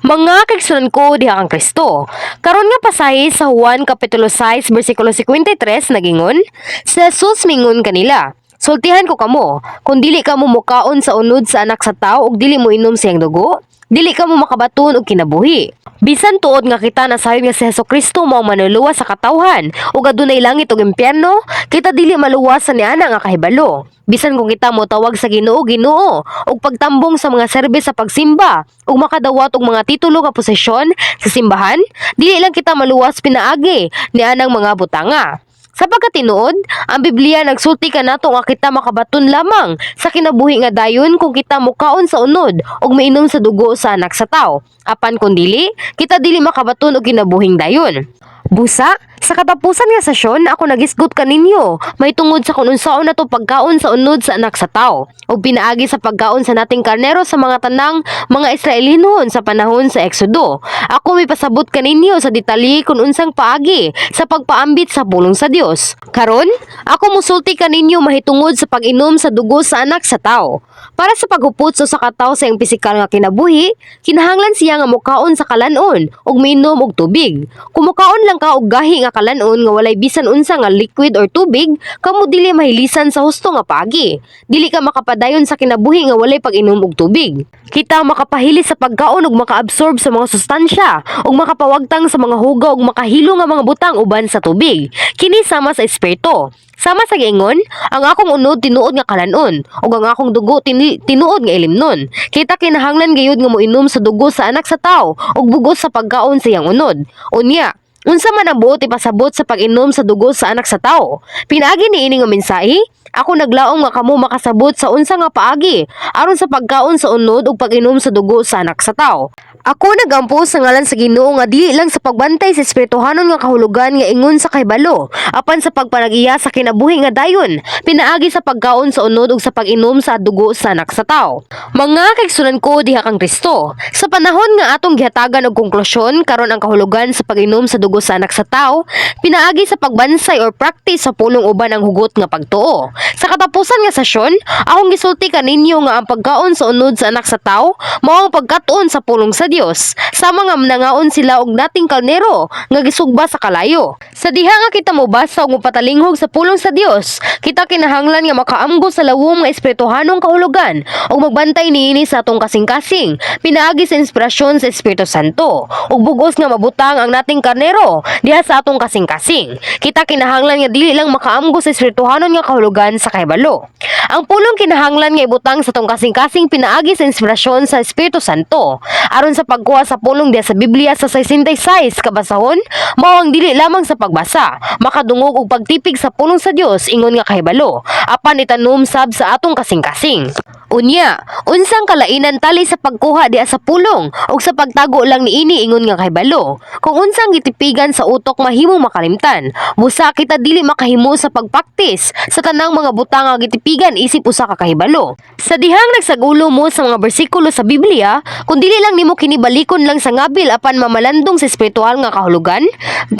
Mga kaigsunan ko diha kang Kristo. Karon nga pasahi sa Juan kapitulo 6 bersikulo 53 nagingon, si Jesus mingon kanila, sultihan ko kamo, kung dili kamo mukaon sa unod sa anak sa tao ug dili mo inom siyang dugo, dili kamo makabaton og kinabuhi. Bisan tuod nga kita nasayon nga si Hesukristo mao manuluwas sa katawhan ug adunay langit ug impyerno, kita dili maluwasan ni ana nga kahibalo. Bisan kung kita mo tawag sa Ginoo Ginoo ug pagtambong sa mga serbis sa pagsimba ug makadawat og mga titulo nga posisyon sa simbahan, dili lang kita maluwas pinaagi ni anang mga butanga. Sapagkat tinuod, ang Biblia nagsulti kanato nga kita makabaton lamang sa kinabuhi nga dayon kung kita mukaon sa unod ug mainom sa dugo sa anak sa tao. Apan kung dili, kita dili makabaton og kinabuhing dayon. Busa, sa katapusan nga sesyon, ako nagisgot kaninyo, may tungod sa kung unsaon na to pagkaon sa unod sa anak sa tao, o pinaagi sa pagkaon sa nating karnero sa mga tanang mga Israelinon sa panahon sa Exodo. Ako may pasabot kaninyo sa detalye kung unsang paagi sa pagpaambit sa pulong sa Dios. Karon, ako musulti kaninyo mahitungod sa pag-inom sa dugo sa anak sa tao. Para sa paghupot sa kataw sa iyang pisikal nga kinabuhi, kinahanglan siya nga mukaon sa kalanon ug minom og tubig. Kung mukaon lang ka og gahi nga kalanon nga walay bisan unsa nga liquid or tubig, kamo dili mahilisan sa husto nga paagi. Dili ka makapadayon sa kinabuhi nga walay pag-inom og tubig. Kita makapahili sa pagkaon ug makaabsorb sa mga sustansya ug makapawagtang sa mga hugaw ug makahilo nga mga butang uban sa tubig. Kini sama sa espiritu. Sama sa giingon, ang akong unod tinuod nga kalanon ug ang akong dugo tinuod nga ilimnon. Kita kinahanglan gayud nga moinom sa dugo sa anak sa tao ug bugos sa pagkaon sa iyang unod. Unya, unsa man ang buot ipasabot sa pag-inom sa dugo sa anak sa tao? Pinaagi ni ini nga mensahe, ako naglaom nga kamo makasabot sa unsa nga paagi aron sa pagkaon sa unod ug pag-inom sa dugo sa anak sa tao. Ako nagampo sa ngalan sa Ginoo nga dili lang sa pagbantay sa espirituhanon nga kahulugan nga ingon sa kahibalo, apan sa pagpanag-iya sa kinabuhi nga dayon, pinaagi sa pagkaon sa unod ug sa pag-inom sa dugo sa anak sa tao. Mga kaigsunan ko diha kang Kristo, sa panahon nga atong gihatagan og konklusyon karon ang kahulugan sa pag-inom sa dugo sa anak sa tao, pinaagi sa pagbansay or practice sa pulong uban ang hugot nga pagtuo. Sa katapusan nga sesyon, akong gisulti kaninyo nga ang pagkaon sa unod sa anak sa tao mao ang pagkatuon sa pulong sa Dios. Sama nga nangaon sila og nating kalnero nga gisugba sa kalayo. Sa diha nga kita mobasa ug mopatalinghog sa pulong sa Dios, kita kinahanglan nga makaamgo sa lawom nga espirituhanong kahulugan ug magbantay niini sa atong kasing-kasing, pinaagi sa inspirasyon sa Espiritu Santo ug bugos nga mabutang ang nating karnero diha sa atong kasing-kasing. Kita kinahanglan nga dili lang makaamgo sa espirituhanon nga kahulugan sa kahibalo. Ang pulong kinahanglan nga ibutang sa atong kasing-kasing pinaagi sa inspirasyon sa Espiritu Santo aron sa pagkuha sa pulong diha sa Biblia sa 66 kabasahon, mao ang dili lamang sa pagbasa, makadungog og pagtipig sa pulong sa Dios ingon nga kahibalo, apan itanom sab sa atong kasing-kasing. Unya, unsang kalainan tali sa pagkuha diha sa pulong ug sa pagtago lang niini ingon nga kahibalo. Kung unsang gitipigan sa utok mahimong makalimtan, busa kita dili makahimo sa pagpaktis sa tanang mga butang nga gitipigan isip usa ka kahibalo. Sa dihang nagsagulo mo sa mga bersikulo sa Biblia, kung dili lang nimo kini balikon lang sa ngabil apan mamalandong sa espiritual nga kahulugan,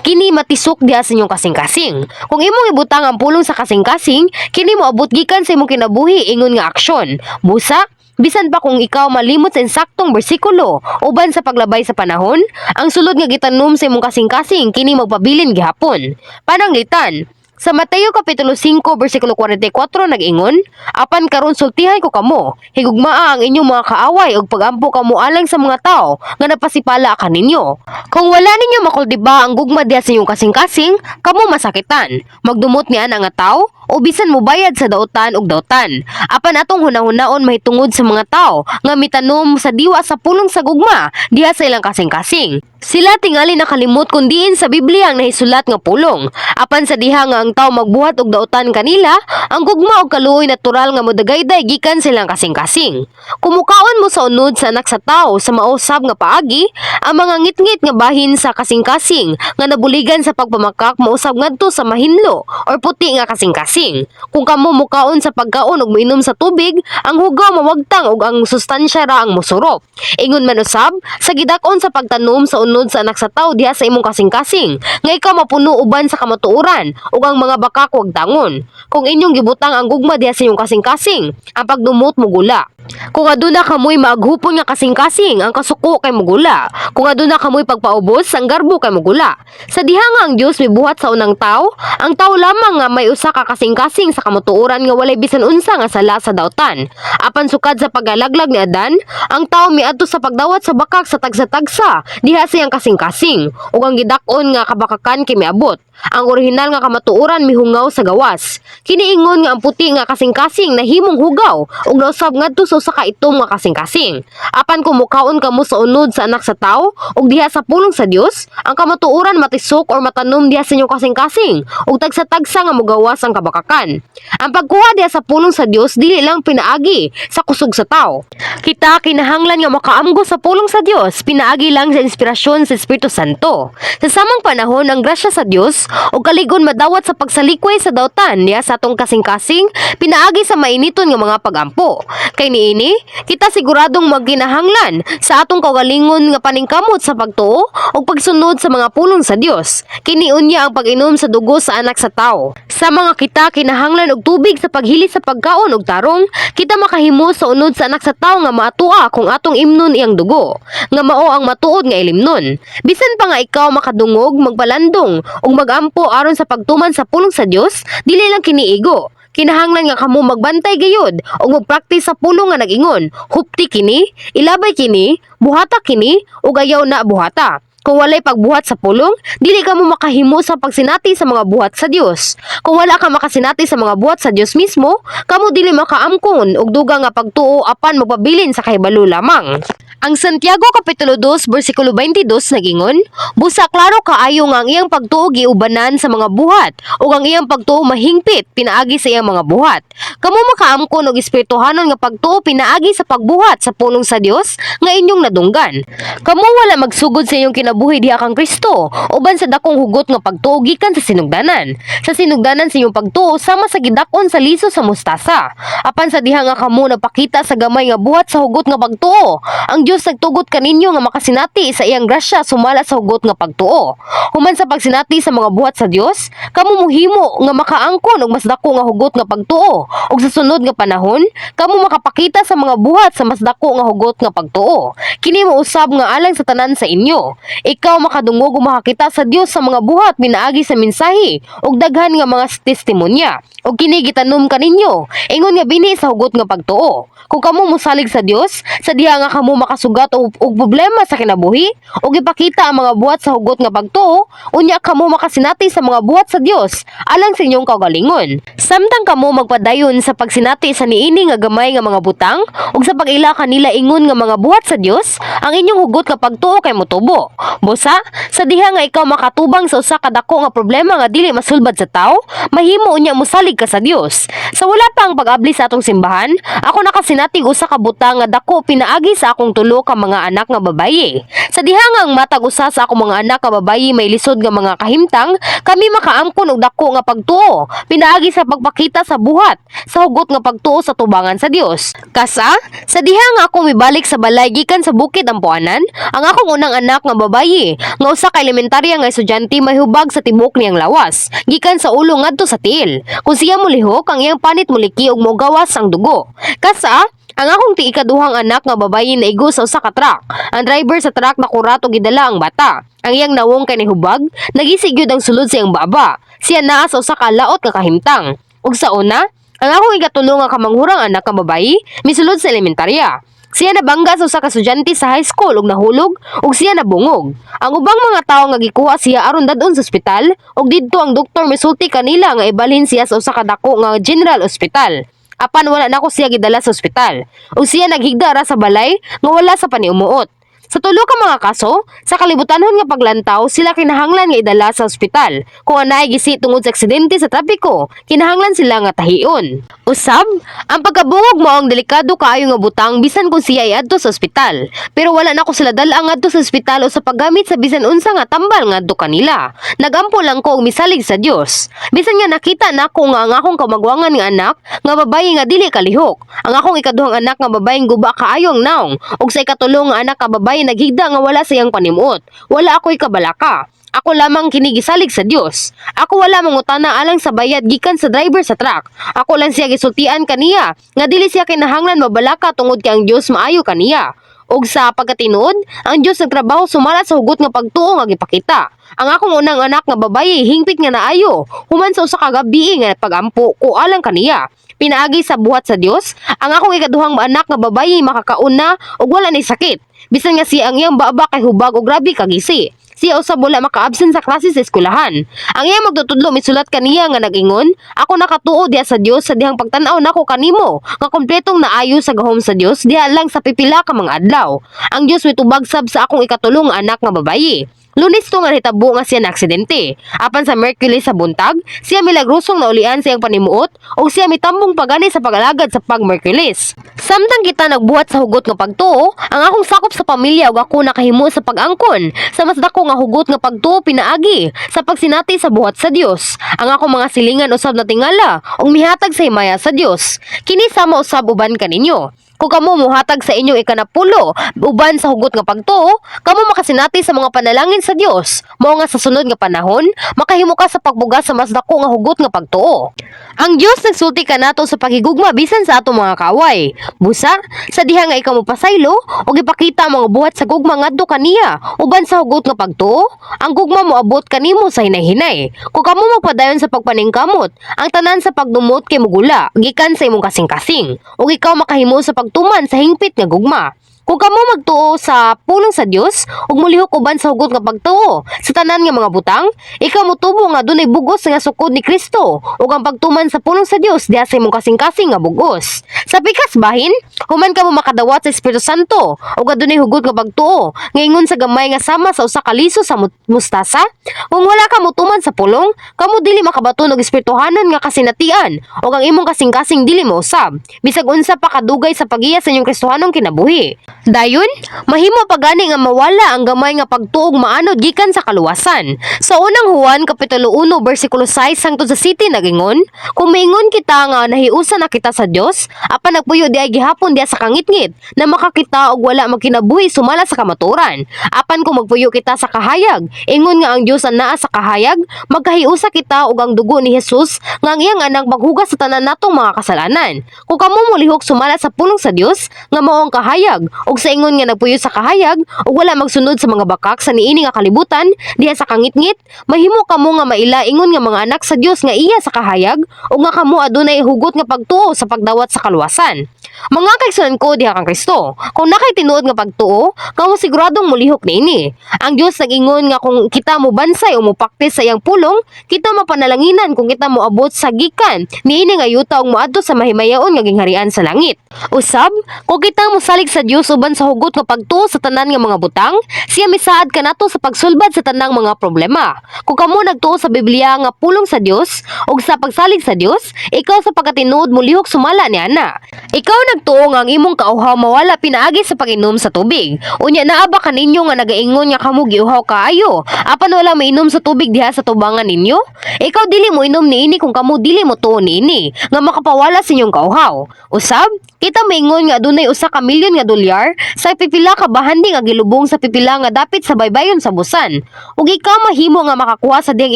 kini matisok diha sa inyong kasing-kasing. Kung imong ibutang ang pulong sa kasing-kasing, kini moabot gikan sa imong kinabuhi ingon nga aksyon. Busa, bisan pa kung ikaw malimot sa insaktong bersikulo uban sa paglabay sa panahon, ang sulod nga gitanom sa imong kasing-kasing kini magpabilin gihapon. Pananglitan, sa Mateo kapitulo 5 bersikulo 44 nag-ingon, apan karon sultihan ko kamo, higugmaa ang inyong mga kaaway ug pagampo kamo alang sa mga tao nga napasipala kaninyo. Kung wala ninyo makultiba ang gugma diha sa inyong kasing-kasing, kamo masakitan. Magdumot niya nga tao o bisan mo bayad sa dautan ug dautan. Apan atong hunahunahon mahitungod sa mga tao nga mitanom sa diwa sa pulong sa gugma diha sa ilang kasing-kasing. Sila tingali nakalimot kung diin sa Biblia ang nahisulat nga pulong. Apan sa diha nga ang tao magbuhat og dautan kanila, ang gugma og kaluoy natural nga modagayday gikan silang kasing-kasing. Kumukaon mo sa unod sa anak sa tao sa mausab nga paagi, ang mga ngit-ngit nga bahin sa kasing-kasing nga nabuligan sa pagpamakak mausab ngadto sa mahinlo or puti nga kasing-kasing. kasing-kasing. Kung kamo mukaon sa pagkaon ug miinom sa tubig, ang hugaw mawagtang ug ang sustansya ra ang mosurop. Ingon man usab, sa gidak-on sa pagtanom sa unod sa anak sa tawo diha sa imong kasing-kasing, nga ikaw mapuno uban sa kamatuoran ug ang mga bakak wagtangon. Kung inyong gibutang ang gugma diha sa inyong kasing-kasing, ang pagdumot mo gula. Kung aduna kamoy maaghupon nga kasing-kasing, ang kasuko kay mugula. Kung aduna kamoy pagpaubos, ang garbo kay mugula. Sa diha nga ang Dios mibuhat sa unang tawo, ang tawo lamang nga may usa ka kasing-kasing sa kamatuoran nga walay bisan unsa nga sala sa dawtan. Apan sukad sa pagalaglag ni Adan, ang tawo miadto sa pagdawat sa bakak sa tagsa-tagsa diha siyang kasing-kasing, ug ang gidak-on nga kabakakan kay miabot. Ang orihinal nga kamatuoran mihungaw sa gawas. Kiniingon nga ang puti nga kasing-kasing nahimong hugaw ug nausab ngadto sa usa ka itom nga kasing-kasing. Apan kung mukaon kamo sa unod sa anak sa tawo ug diha sa pulong sa Dios, ang kamatuoran matisok or matanom diha sa inyong kasing-kasing ug tagsa-tagsa nga mogawas ang kabakakan. Ang pagkuha diha sa pulong sa Dios dili lang pinaagi sa kusog sa tawo. Kita kinahanglan nga makaamgo sa pulong sa Dios, pinaagi lang sa inspirasyon sa Espiritu Santo. Sa samang panahon ang grasya sa Dios o kaligon madawat sa pagsalikway sa dawtan niya sa atong kasing-kasing, pinaagi sa mainiton nga mga pagampo. Kay niini, kita siguradong magkinahanglan sa atong kaugalingon nga paningkamot sa pagtuo o pagsunod sa mga pulong sa Dios. Kiniunya ang pag-inom sa dugo sa anak sa tawo. Sa mga kita kinahanglan og tubig sa paghili sa pagkaon og tarong, kita makahimo sa unod sa anak sa tawo nga maatua kung atong imnon iyang dugo, nga mao ang matuod nga ilimnon. Bisan pa nga ikaw makadungog, magbalandong ug magampo aron sa pagtuman sa pulong sa Dios, dili lang kiniigo. Kinahanglan nga kamo magbantay gayud ug magpraktis sa pulong nga nag-ingon, hupti kini, ilabay kini, buhata kini ug ayaw na buhata. Kung walay pagbuhat sa pulong, dili ka mo makahimo sa pagsinati sa mga buhat sa Dios. Kung wala ka makasinati sa mga buhat sa Dios mismo, kamo dili makaamkon og dugang nga pagtuo apan magpabilin sa kahibalo lamang. Ang Santiago Kapitulo 2, versikulo 22 nagingon, busa klaro kaayo nga ang iyang pagtuo giubanan sa mga buhat ug ang iyang pagtuo mahingpit pinaagi sa iyang mga buhat. Kamo makaamkon og espirituhanon nga pagtuo pinaagi sa pagbuhat sa pulong sa Dios nga inyong nadunggan. Kamo wala magsugod sa inyong kinabuhi diha kang Kristo uban sa dakong hugot nga pagtuo gikan sa sinugdanan. Sa sinugdanan sa inyong pagtuo sama sa gidak-on sa liso sa mustasa. Apan sa diha nga kamo nagpakita sa gamay nga buhat sa hugot nga pagtuo, ang Dios nagtugot kaninyo nga makasinati sa iyang grasya sumala sa hugot nga pagtuo. Human sa pagsinati sa mga buhat sa Dios, kamo muhimo nga makaangkon og mas dako nga hugot nga pagtuo. Ug sa sunod nga panahon, kamo makapakita sa mga buhat sa mas dako nga hugot nga pagtuo. Kini mo usab nga alang sa tanan sa inyo. Ikaw makadungog ug makakita sa Dios sa mga buhat pinaagi sa mensahe ug daghan nga mga testimonya. Ug kini gitanom kaninyo, ingon nga bini sa hugot nga pagtuo. Kung kamo mosalig sa Dios, sa diha nga kamo makasugat og problema sa kinabuhi ug ipakita ang mga buhat sa hugot nga pagtuo, unya kamo makasinati sa mga buhat sa Dios alang sa inyong kaugalingon. Samtang kamo magpadayon sa pagsinati sa niini nga gamay nga mga butang ug sa pag-ila kanila ingon nga mga buhat sa Dios, ang inyong hugot nga pagtuo kay motubo. Busa, sa diha nga ikaw makatubang sa usa ka dako nga problema nga dili masulbad sa tawo, mahimo unya mosalig ka sa Dios. Sa wala pa ang pag-abli sa atong simbahan, ako nakasinatig usa ka butang nga dako pinaagi sa akong tulo ka mga anak nga babayi. Sa diha nga ang matag usa sa akong mga anak nga babayi may lisod nga mga kahimtang, kami makaamkon og dako nga pagtuo pinaagi sa pagpakita sa buhat sa hugot nga pagtuo sa tubangan sa Dios. Kasa, sa diha nga ako mibalik sa balay gikan sa bukid Ampuanan, ang akong unang anak nga babayi nga usa ka elementarya nga estudyante may hubag sa tibok niyang lawas gikan sa ulo ngadto sa tiil. Kung siya mulihok, ang iyang panit muliki ug mogawas ang dugo. Kasa, ang akong ikaduhang anak nga babayi na igo sa usa ka truck. Ang driver sa truck nakurat og gidala ang bata. Ang iyang nawong kay nihubag, nagisig gyud ang sulod sa iyang baba. Siya naa sa usa ka laot nga kahimtang. Ug sa una, ang akong ikatulo nga kamanghurang anak nga babayi misulod sa elementarya. Siya nabangga sa usa ka estudyante sa high school ug nahulog ug siya nabungog. Ang ubang mga tawo nga gikuha siya aron dadon sa ospital ug didto ang doktor misulti kanila nga ibalhin siya sa usa ka dako nga general hospital. Apan wala na ko siya gidala sa ospital. Ug siya naghigda ra sa balay nga wala sa paniumuot. Sa tulo ka mga kaso, sa kalibutanhon nga paglantaw, sila kinahanglan nga idala sa ospital. Kung anay gisi tungod sa aksidente sa trapiko, kinahanglan sila nga tahion. Usab, ang pagkabungog mo ang delikado kaayo nga butang bisan kung siya ay adto sa ospital. Pero wala na ko sila dala adto sa ospital o sa paggamit sa bisan unsa nga tambal nga adto kanila. Nagampo lang ko og misalig sa Dios. Bisan nga nakita nako nga ang akong kamagwangan nga anak nga babaye nga dili kalihok. Ang akong ikaduhang anak nga babaeng guba kaayo ang naong ug sa ikatulong nga anak nga babaye naghigda nga wala sayang panimuot. Wala ako'y kabalaka. Ako lamang kinigisalig sa Dios. Ako wala mangutana alang sa bayad gikan sa driver sa truck. Ako lang siya gisultian kaniya nga dili siya kinahanglan mabalaka tungod kay ang Dios maayo kaniya. Ug sa pagkatinuod, ang Dios nagtrabaho sumala sa hugot nga pagtuo nga gipakita. Ang akong unang anak nga babaye hingpit nga naayo, human sa usa ka gabi nga pagampo ko alang kaniya. Pinaagi sa buhat sa Dios, ang akong ikaduhang anak nga babaye makakauna ug wala ni sakit. Bisan nga siya ang iyang baba kay hubag og grabe kagisi. Siya usab wala maka-absent sa klase sa eskwelahan. Ang iyang magtutudlo misulat kaniya nga nag-ingon, ako nakatuo diha sa Dios sa dihang pagtan-aw nako kanimo, nga kompletong naayo sa gahom sa Dios diha lang sa pipila ka mga adlaw. Ang Dios mitubag sab sa akong ikatulong anak nga babaye. Lunes to nga hitabo nga siya na aksidente. Apan sa Merkulis sa buntag, siya milagrosong naulian sa iyang panimuot o siya mitambong pagani sa pag-alagad sa pag-Merkulis. Samtang kita nagbuhat sa hugot nga pagtuo, ang akong sakop sa pamilya ug ako nakahimo sa pag-angkon sa mas dako nga hugot nga pagtuo pinaagi sa pagsinati sa buhat sa Dios. Ang akong mga silingan usab na tingala ug mihatag sa himaya sa Dios. Kini sama usab uban kaninyo. Kung kamo muhatag sa inyong ikanapulo, uban sa hugot nga pagtuo, kamo makasinati sa mga panalangin sa Dios. Mao nga sa sunod nga panahon, makahimo ka sa pagbuga sa mas dako nga hugot nga pagtuo. Ang Dios nagsulti kanato sa paghigugma bisan sa atong mga kaway. Busa, sa diha nga ikaw mopasaylo ug ipakita ang mga buhat sa gugma ngadto kaniya, uban sa hugot nga pagtuo, ang gugma moabot kanimo sa hinay-hinay. Kung kamo magpadayon sa pagpaningkamot, ang tanan sa pagdumot kay mugula, gikan sa imong kasing-kasing. Ug ikaw makahimo sa pagtuman sa hingpit nga gugma. Kung kamo magtuo sa pulong sa Dios ug mulihok uban sa hugot nga pagtuo sa tanan nga mga butang, ikaw motubo nga dunay bugos nga sukod ni Kristo ug ang pagtuman sa pulong sa Dios diha sa imong kasing-kasing nga bugos. Sa pikas bahin, human kamo makadawat sa Espiritu Santo ug adunay hugot nga pagtuo nga ingon sa gamay nga sama sa usa ka liso sa mustasa. Kung wala ka motuman sa pulong, kamo dili makabaton og espirituhanon nga kasinatian ug ang imong kasing-kasing dili mausab. Bisag unsa pa kadugay sa pagiya sa inyong Kristohanong kinabuhi. Dayon, mahimo pagani nga mawala ang gamay nga pagtuog maanod gikan sa kaluwasan. Sa unang Juan kapitulo 1 bersikulo 6 hangtod sa 7 nagingon, kung maingon kita nga nahiusa na kita sa Dios, apan nagpuyo di ay gihapon diha sa kangitngit na makakita og wala magkinabuhi sumala sa kamaturan. Apan kung magpuyo kita sa kahayag, ingon nga ang Dios ang naa sa kahayag, magkahiusa kita og ang dugo ni Jesus nga ang iyang anak maghugas sa tanan natong mga kasalanan. Kung kamo molihok sumala sa pulong sa Dios nga mao ang kahayag ug sa ingon nga nagpuyo sa kahayag ug wala magsunod sa mga bakak sa niini nga kalibutan diha sa kangitngit, mahimo kamo nga maila ingon nga mga anak sa Dios nga iya sa kahayag ug nga kamo adunay hugot nga pagtuo sa pagdawat sa kaluwasan. Mga kaigsunan ko diha kang Kristo, kung nakay tinuod nga pagtuo, kamo siguradong mulihok niini. Ang Dios nag-ingon nga kung kita mo bansay o mopaktis sa iyang pulong, kita mapanalanginan kung kita mo abot sa gikan niini nga yuta ug moadto sa mahimayaon nga gingharian sa langit. Usab, kung kita mo salig sa Dios uban sa hugot nga pagtuo sa tanan nga mga butang, siya misaad kanato sa pagsulbad sa tanang mga problema. Kung kamo nagtuo sa Biblia nga pulong sa Dios ug sa pagsalig sa Dios, ikaw sa pagkatinuod mulihok sumala ni ana. Ikaw nagtuo nga ang imong kauhaw mawala pinaagi sa pag-inom sa tubig. Unya naa ba kaninyo nga nagaingon nga kamo giuhaw kaayo, apan wala mainom sa tubig diha sa tubangan ninyo? Ikaw dili mo inom niini kung kamo dili mo tuo niini nga makapawala sa inyong kauhaw. Usab, kita maingon nga adunay usa ka milyon nga dolyar sa pipila ka bahandi nga gilubong sa pipila nga dapit sa baybayon sa busan. Ug ikaw mahimo nga makakuha sa diyang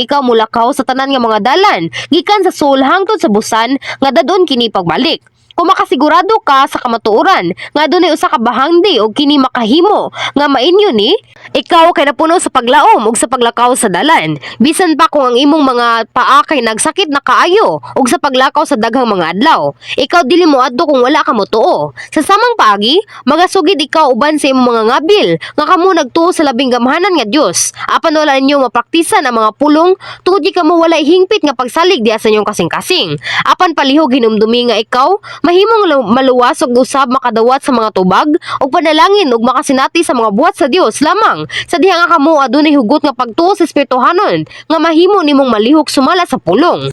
ikaw mulakaw sa tanan nga mga dalan gikan sa sul hangtod sa busan nga dadon kini pagbalik. Kung makasigurado ka sa kamatuoran nga dunay usa ka bahangdi o kini makahimo nga mainyo ni, ikaw kay napuno sa paglaom ug sa paglakaw sa dalan. Bisan pa kung ang imong mga paa kay nagsakit na kaayo ug sa paglakaw sa daghang mga adlaw, ikaw dili mo adto kung wala ka motuo. Sa samang paagi, magasugid ikaw uban sa imong mga ngabil nga kamo nagtuo sa labing gamhanan nga Dios. Apan wala ninyo mapraktisan ang mga pulong tungod di kamo walay hingpit nga pagsalig diha sa inyong kasing-kasing. Apan palihog hinumdumi nga ikaw mahimong maluwas ug usab makadawat sa mga tubag ug panalangin ug makasinati sa mga buhat sa Dios lamang sa diha nga kamo adunay hugot nga pagtuo sa espirituhanon nga mahimo nimong malihok sumala sa pulong.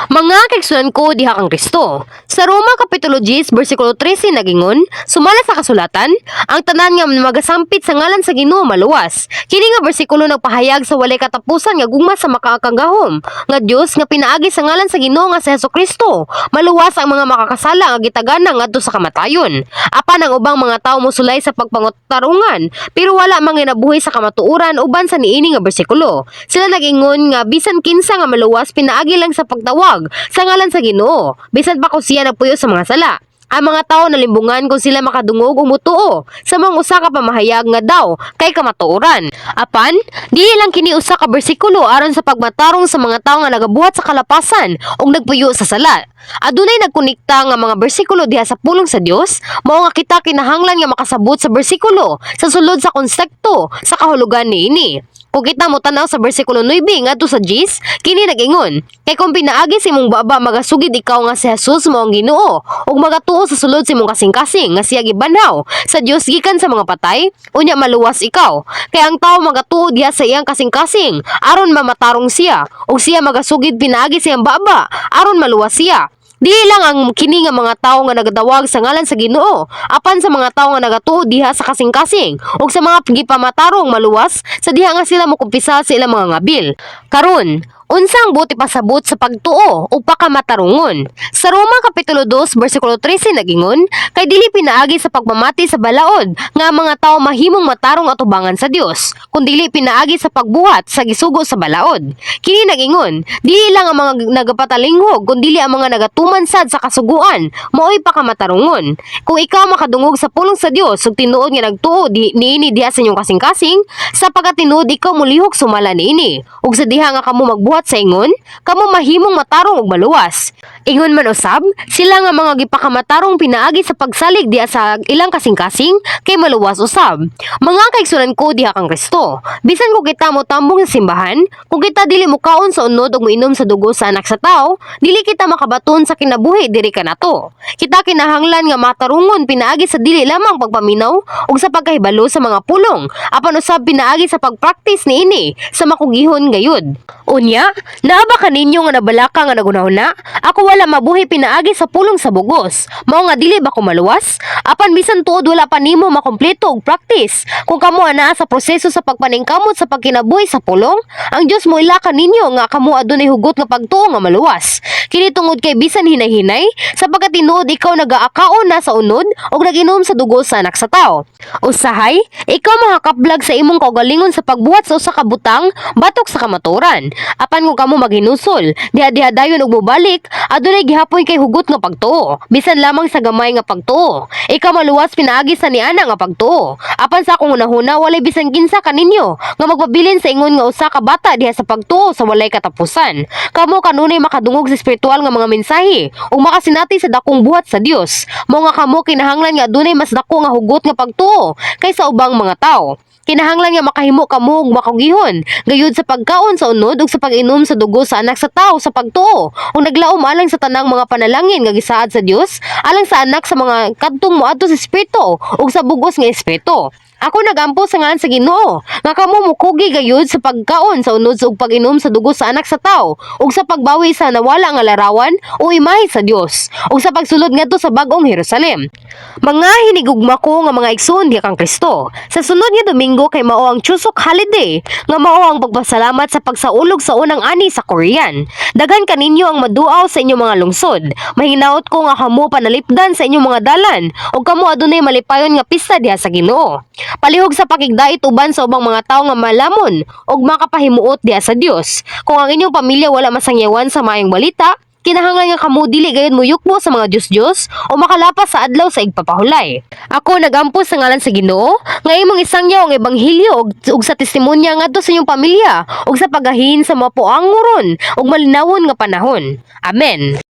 Mga kaigsunan ko diha kang Kristo. Sa Roma Kapitulo 10 bersikulo 13 nagingon, sumala sa kasulatan, ang tanan nga magasampit sa ngalan sa Ginoo maluwas. Kini nga bersikulo nagpahayag sa walay katapusan nga gugma sa makakanggahom nga Dios nga pinaagi sa ngalan sa Ginoo nga si Hesukristo. Maluwas ang mga makakasala nga gitagana ngadto sa kamatayon. Apan ang ubang mga tawo mosulay sa pagpangutarungan, pero wala man nabuhay sa kamatuoran uban sa niini nga bersikulo. Sila nagingon nga bisan kinsa nga maluwas pinaagi lang sa pagtawag sa ngalan sa Ginoo, bisan pa ko siya nagpuyo sa mga sala. Ang mga tao nalimbungan kung sila makadungog o mutuo sa mga usa ka pamahayag nga daw kay kamatuoran. Apan, di lang kini usa ka bersikulo aron sa pagmatarong sa mga tao nga nagabuhat sa kalapasan o nagpuyo sa sala. Adunay nagkonekta nga mga bersikulo diha sa pulong sa Dios, mao nga kita kinahanglan nga makasabot sa bersikulo sa sulod sa konsepto sa kahulugan niini. Kung kita mo tanaw sa bersikulo 9 ngadto sa 10, kini nagingon, kay kung pinaagi si mong baba magasugid ikaw nga si Jesus mo ang Ginoo ug magatuo sa sulod si mong kasing-kasing nga siya gibanhaw sa Dios gikan sa mga patay, unya maluwas ikaw. Kay ang tawo magatuo diha sa iyang kasing-kasing aron mamatarong siya ug siya magasugid pinaagi siyang baba aron maluwas siya. Di lang ang kini nga mga tawo nga nagadawag sa ngalan sa Ginoo, apan sa mga tawo nga nagatuo diha sa kasing-kasing ug sa mga gipamatarong maluwas sa diha nga sila mokumpisa sa ilang mga ngabil. Karon, unsang buti pasabot sa pagtuo o pakamatarungon? Sa Roma Kapitulo 2 bersikulo 13 nagingon, kay dili pinaagi sa pagmamati sa balaod nga ang mga tao mahimong matarong atubangan sa Dios, kun dili pinaagi sa pagbuhat sa gisugo sa balaod. Kini nagingon, dili lang ang mga nagapatalinghog kun dili ang mga nagatuman sad sa kasuguan, maoy pakamatarungon. Kung ikaw makadungog sa pulong sa Dios ug tinuod nga nagtuo niini diha sa inyong kasing-kasing, sa pagkatinuod ikaw mulihok sumala niini. Ug sa diha nga kamo magbuhat sa ingon, kamo mahimong matarong ug maluwas. Ingon man usab, sila nga mga gipakamatarong pinaagi sa pagsalig diha sa ilang kasing-kasing kay maluwas usab. Mga kaigsunan ko diha kang Kristo, bisan kung kita mo tambong sa simbahan, kung kita dili mo kaon sa unod ug moinom sa dugo sa anak sa tao, dili kita makabaton sa kinabuhi diri kanato. Kita kinahanglan nga matarungon pinaagi sa dili lamang pagpaminaw ug sa pagkahibalo sa mga pulong, apan usab pinaagi sa pagpraktis niini sa makugihon gayud. Unya, naa ba kaninyo nga nabalaka nga nagunahuna? Ako wala mabuhi pinaagi sa pulong sa bugos. Mao nga dili ba ko maluwas? Apan bisan tuod wala pa nimo makompleto og practice. Kung kamo anaa sa proseso sa pagpaningkamot sa pagkinabuhi sa pulong, ang Dios mo ila kaninyo nga kamo adunay hugot nga pagtuo nga maluwas. Kini tungod kay bisan hinay-hinay sapagkat tinuod ikaw nagaakaon na sa unod og naginom sa dugo sa anak sa tao. Usahay, ikaw makakablag sa imong kaugalingon sa pagbuhat sa usa ka butang batok sa kamaturan. Apan kung kamo maghinusol, diha-diha dayon og mobalik, adunay gihapoy kay hugot nga pagtuo. Bisan lamang sa gamay nga pagtuo. Ikaw maluwas pinaagi sa niana nga pagtuo. Apan sa akong unahuna walay bisan kinsa kaninyo nga magpabilin sa ingon nga usa ka bata diha sa pagtuo sa walay katapusan. Kamo kanunay makadungog sa espiritual nga mga mensahe ug makasinati sa dakong buhat sa Dios. Mao nga kamo kinahanglan nga adunay mas dako nga hugot nga pagtuo kaysa ubang mga tao. Kinahanglan nga makahimo kamo og makugihon gayud sa pagkaon sa unod ug sa pag-inom sa dugo sa anak sa tao sa pagtuo ug naglaom alang sa tanang mga panalangin nga gisaad sa Dios alang sa anak sa mga kadtong moadto sa espiritu ug sa bugos nga espiritu. Ako nagampo sa ngalan sa Ginoo nga kamo mukugi gayud sa pagkaon sa unod ug pag-inom sa dugo sa anak sa tao ug sa pagbawi sa nawala nga larawan o imahe sa Dios ug sa pagsulod ngadto sa bag-ong Jerusalem. Mga hinigugma ko nga mga igsoon diha kang Kristo. Sa sunod nga Domingo kay mao ang Chuseok holiday nga mao ang pagpasalamat sa pagsaulog sa unang ani sa Korean. Daghan kaninyo ang maduaw sa inyong mga lungsod. Mahinaot ko nga kamo panalipdan sa inyong mga dalan ug kamo adunay malipayon nga pista diha sa Ginoo. Palihog sa pakigdait uban sa ubang mga tawo nga malamon ug makapahimuot diha sa Dios. Kung ang inyong pamilya wala masangyawan sa maayong balita, kinahanglan nga kamo dili gayud muyukmo sa mga Dios o makalapas sa adlaw sa igpapahulay. Ako nagampo sa ngalan sa Ginoo nga imong isangyaw ang ebanghelyo ug sa testimonya ngadto sa inyong pamilya ug sa pagahin sa mapuanguron ug malinawon nga panahon. Amen.